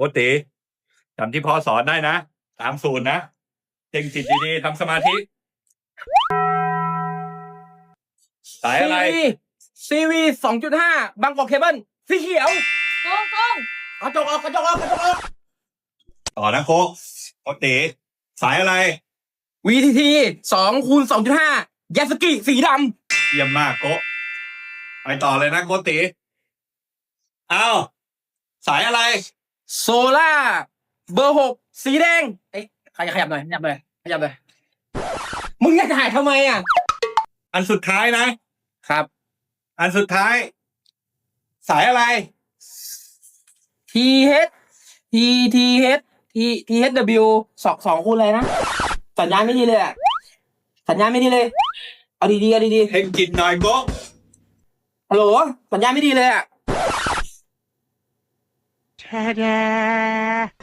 โอติจำที่พ่อสอนได้นะตามสูตรนะเจงจิตดีๆทำสมาธิสายอะไร CV 2.5 บางกอกเคเบิลสีเขียว โกง กระจกออก ต่อนะโคกโอติสายอะไร VTT 2x2.5 ยาสกิสีด เยี่ยมมากโกะไปต่อเลยนะโกติอ้าวสายอะไร ำโซล่าเบอร์ 6 สีแดงเอ๊ะขยับหน่อยมึงอยากถ่ายทำไมอ่ะ อันสุดท้ายนะครับ อันสุดท้าย สายอะไร TH THW 2คูณอะไรนะ สัญญาณไม่ดีเลยอ่ะ เอาดี เพ่งจิตหน่อยโกะ ฮัลโหล สัญญาณไม่ดีเลยอ่ะ ๆ